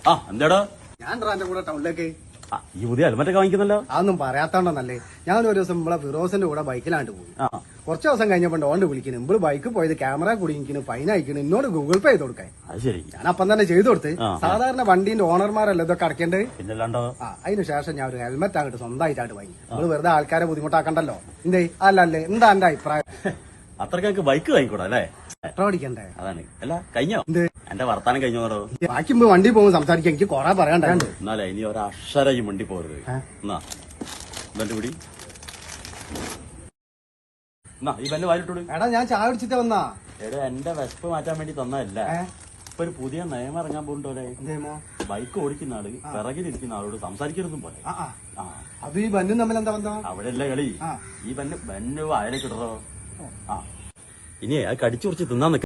ആ എന്താടോ ഞാൻ എന്റെ കൂടെ ടൗണിലേക്ക് ഈ പുതിയ ഹെൽമെറ്റൊക്കെ വാങ്ങിക്കുന്നല്ലോ. അതൊന്നും പറയാത്തോണ്ടെന്നല്ലേ. ഞാൻ ഒരു ദിവസം നമ്മളെ ഫിറോസിന്റെ കൂടെ ബൈക്കിലാണ്ട് പോയി. ആ കുറച്ച് ദിവസം കഴിഞ്ഞപ്പോ ഓണ്ട് വിളിക്കുന്നു. ഇമ്പള് ബൈക്ക് പോയത് ക്യാമറ കുടിക്കുന്നു, ഫൈൻ അയക്കുന്നു, എന്നോട് ഗൂഗിൾ പേ ചെയ്ത് കൊടുക്കാൻ. അത് ശരി. ഞാൻ അപ്പം തന്നെ ചെയ്തു കൊടുത്ത്. സാധാരണ വണ്ടീന്റെ ഓണർമാരല്ലേ ഇതൊക്കെ അടക്കേണ്ടത്. പിന്നല്ലാണ്ടോ. അതിന് ശേഷം ഞാൻ ഒരു ഹെൽമെറ്റ് അങ്ങോട്ട് സ്വന്തമായിട്ടായിട്ട് വാങ്ങി. നമ്മള് വെറുതെ ആൾക്കാരെ ബുദ്ധിമുട്ടാക്കണ്ടല്ലോ. എന്തേ അല്ലേ എന്താ എന്റെ അഭിപ്രായം? അത്രക്കൊക്കെ ബൈക്ക് വാങ്ങിക്കൂടാ അല്ലേ? പെട്രോൾ അടിക്കണ്ടേ? അതാണ്. അല്ല കഴിഞ്ഞോ? എന്ത് എന്റെ വർത്താനം കഴിഞ്ഞോടോ? ബാക്കി വണ്ടി പോകുമ്പോൾ സംസാരിക്കാൻ എനിക്ക് കൊറേ പറയാണ്ടാണ്ട്. എന്നാലേ ഇനി ഒരക്ഷര ഈ വണ്ടി പോരുത്. എന്നാ ഇവന്റെ കൂടി എന്നാ ഈ വല്ല വായിലിട്ടോട്. എടാ ഞാൻ ചായ കുടിച്ചിട്ട് വന്നാ. എടാ എന്റെ വിശപ്പ് മാറ്റാൻ വേണ്ടി തന്നതല്ല. ഇപ്പൊ ഒരു പുതിയ നിയമം ഇറങ്ങാൻ പോകുന്നുണ്ടോലെ. ബൈക്ക് ഓടിക്കുന്ന ആള് പിറകിലിരിക്കുന്ന ആളോട് സംസാരിക്കരുതും പോലെ. അത് ഈ ബന്നും തമ്മിൽ എന്താ ബന്ധം? അവിടെ അല്ലേ കളി. ഈ ബന്ന് വായലേക്ക് ഇടറോ. ഇനി അത് കടിച്ചു കുറിച്ച് തിന്നാൻ നിൽക്കും.